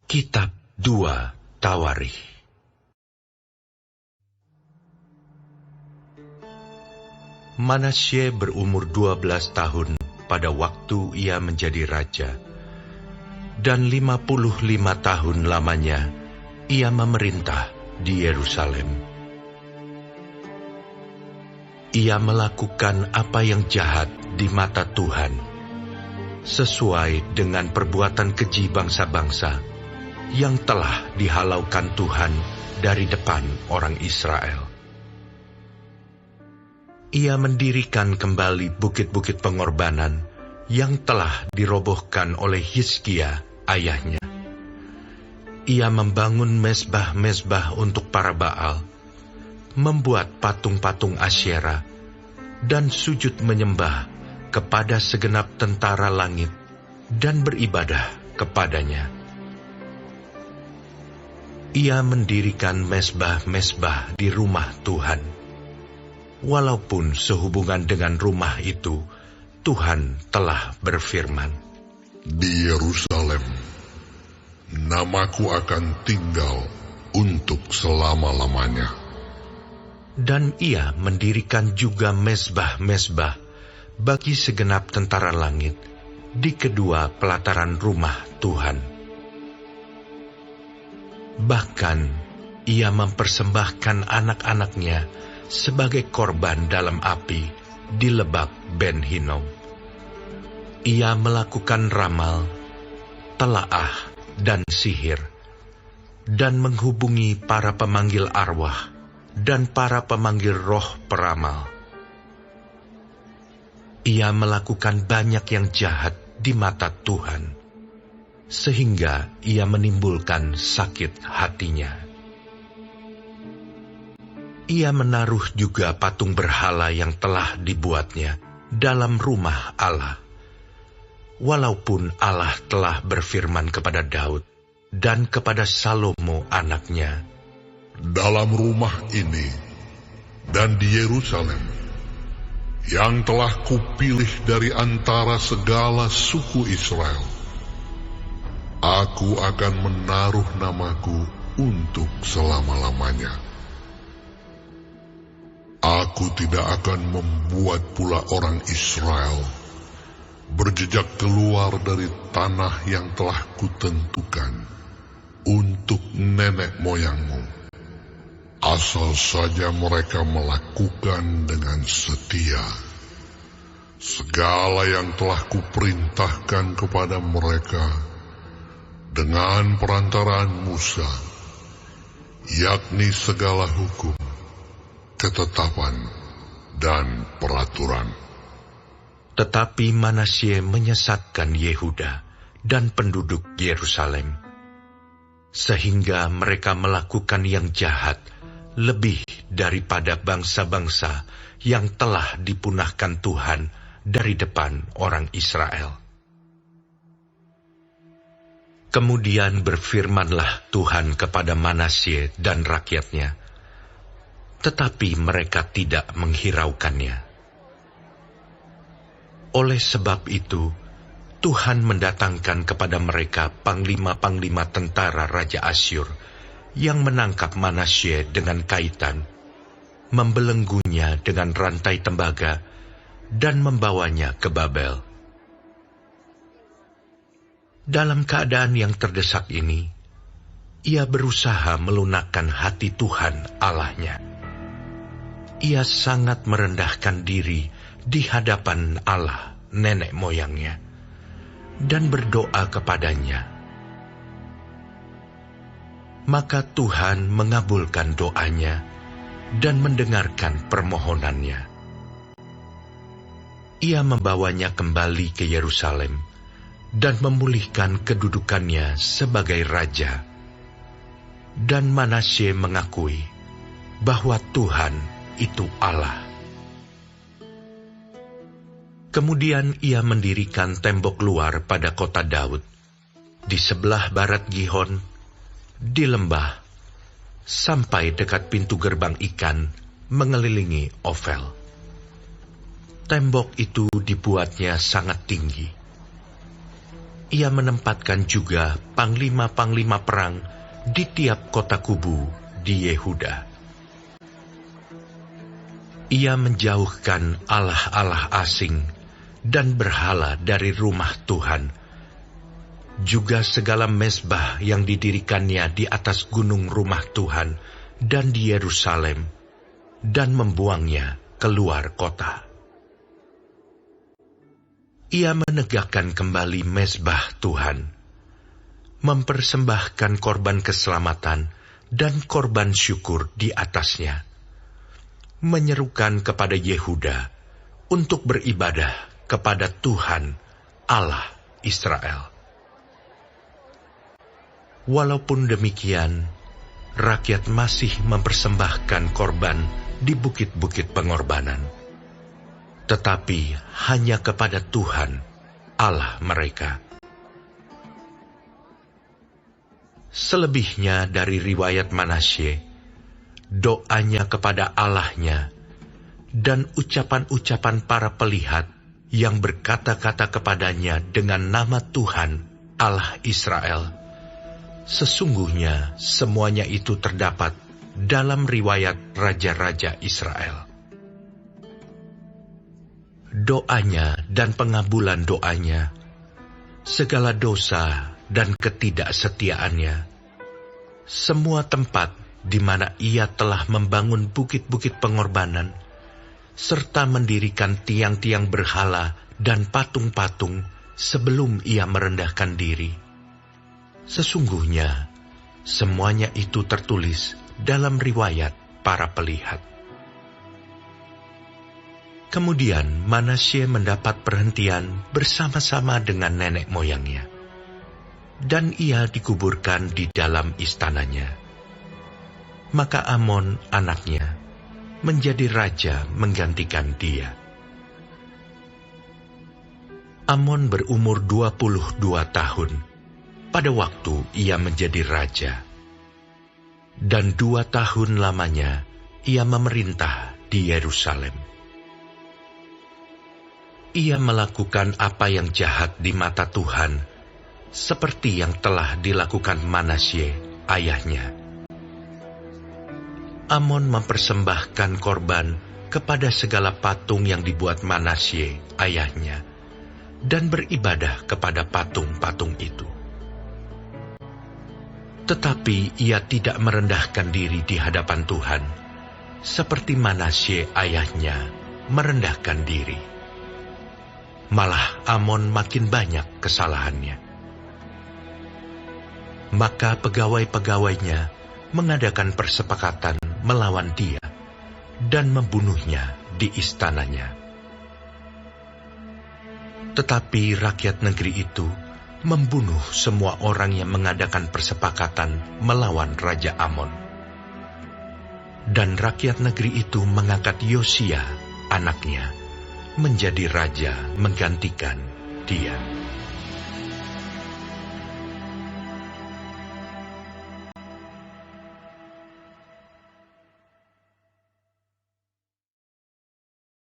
Kitab 2 Tawarikh. Manasye berumur 12 tahun pada waktu ia menjadi raja, dan 55 tahun lamanya ia memerintah di Yerusalem. Ia melakukan apa yang jahat di mata Tuhan, sesuai dengan perbuatan keji bangsa-bangsa yang telah dihalaukan Tuhan dari depan orang Israel. Ia mendirikan kembali bukit-bukit pengorbanan yang telah dirobohkan oleh Hizkia ayahnya. Ia membangun mezbah-mezbah untuk para Baal, membuat patung-patung Asyera, dan sujud menyembah kepada segenap tentara langit dan beribadah kepadanya. Ia mendirikan mezbah-mezbah di rumah Tuhan. Walaupun sehubungan dengan rumah itu, Tuhan telah berfirman, "Di Yerusalem, namaku akan tinggal untuk selama-lamanya." Dan ia mendirikan juga mezbah-mezbah bagi segenap tentara langit di kedua pelataran rumah Tuhan. Bahkan ia mempersembahkan anak-anaknya sebagai korban dalam api di Lebak Ben Hinnom. Ia melakukan ramal, telaah, dan sihir, dan menghubungi para pemanggil arwah dan para pemanggil roh peramal. Ia melakukan banyak yang jahat di mata Tuhan, sehingga ia menimbulkan sakit hatinya. Ia menaruh juga patung berhala yang telah dibuatnya dalam rumah Allah, walaupun Allah telah berfirman kepada Daud dan kepada Salomo anaknya, "Dalam rumah ini dan di Yerusalem, yang telah kupilih dari antara segala suku Israel, aku akan menaruh namaku untuk selama-lamanya. Aku tidak akan membuat pula orang Israel berjejak keluar dari tanah yang telah kutentukan untuk nenek moyangmu, asal saja mereka melakukan dengan setia segala yang telah kuperintahkan kepada mereka dengan perantaraan Musa, yakni segala hukum, ketetapan, dan peraturan." Tetapi Manasye menyesatkan Yehuda dan penduduk Yerusalem, sehingga mereka melakukan yang jahat lebih daripada bangsa-bangsa yang telah dipunahkan Tuhan dari depan orang Israel. Kemudian berfirmanlah Tuhan kepada Manasye dan rakyatnya, tetapi mereka tidak menghiraukannya. Oleh sebab itu, Tuhan mendatangkan kepada mereka panglima-panglima tentara Raja Asyur yang menangkap Manasye dengan kaitan, membelenggunya dengan rantai tembaga, dan membawanya ke Babel. Dalam keadaan yang terdesak ini, ia berusaha melunakkan hati Tuhan Allahnya. Ia sangat merendahkan diri di hadapan Allah nenek moyangnya dan berdoa kepadanya. Maka Tuhan mengabulkan doanya dan mendengarkan permohonannya. Ia membawanya kembali ke Yerusalem dan memulihkan kedudukannya sebagai raja. Dan Manasye mengakui bahwa Tuhan itu Allah. Kemudian ia mendirikan tembok luar pada kota Daud, di sebelah barat Gihon, di lembah, sampai dekat pintu gerbang ikan, mengelilingi Ofel. Tembok itu dibuatnya sangat tinggi. Ia menempatkan juga panglima-panglima perang di tiap kota kubu di Yehuda. Ia menjauhkan allah-allah asing dan berhala dari rumah Tuhan, juga segala mezbah yang didirikannya di atas gunung rumah Tuhan dan di Yerusalem, dan membuangnya keluar kota. Ia menegakkan kembali mezbah Tuhan, mempersembahkan korban keselamatan dan korban syukur di atasnya, menyerukan kepada Yehuda untuk beribadah kepada Tuhan Allah Israel. Walaupun demikian, rakyat masih mempersembahkan korban di bukit-bukit pengorbanan, tetapi hanya kepada Tuhan Allah mereka. Selebihnya dari riwayat Manasye, doanya kepada Allahnya, dan ucapan-ucapan para pelihat yang berkata-kata kepadanya dengan nama Tuhan Allah Israel, sesungguhnya semuanya itu terdapat dalam riwayat raja-raja Israel. Doanya dan pengabulan doanya, segala dosa dan ketidaksetiaannya, semua tempat di mana ia telah membangun bukit-bukit pengorbanan, serta mendirikan tiang-tiang berhala dan patung-patung sebelum ia merendahkan diri. Sesungguhnya, semuanya itu tertulis dalam riwayat para pelihat. Kemudian Manasye mendapat perhentian bersama-sama dengan nenek moyangnya, dan ia dikuburkan di dalam istananya. Maka Amon anaknya menjadi raja menggantikan dia. Amon berumur 22 tahun pada waktu ia menjadi raja, dan 2 tahun lamanya ia memerintah di Yerusalem. Ia melakukan apa yang jahat di mata Tuhan, seperti yang telah dilakukan Manasye ayahnya. Amon mempersembahkan korban kepada segala patung yang dibuat Manasye ayahnya, dan beribadah kepada patung-patung itu. Tetapi ia tidak merendahkan diri di hadapan Tuhan, seperti Manasye ayahnya merendahkan diri. Malah Amon makin banyak kesalahannya. Maka pegawai-pegawainya mengadakan persepakatan melawan dia dan membunuhnya di istananya. Tetapi rakyat negeri itu membunuh semua orang yang mengadakan persepakatan melawan Raja Amon. Dan rakyat negeri itu mengangkat Yosia, anaknya, menjadi raja menggantikan dia.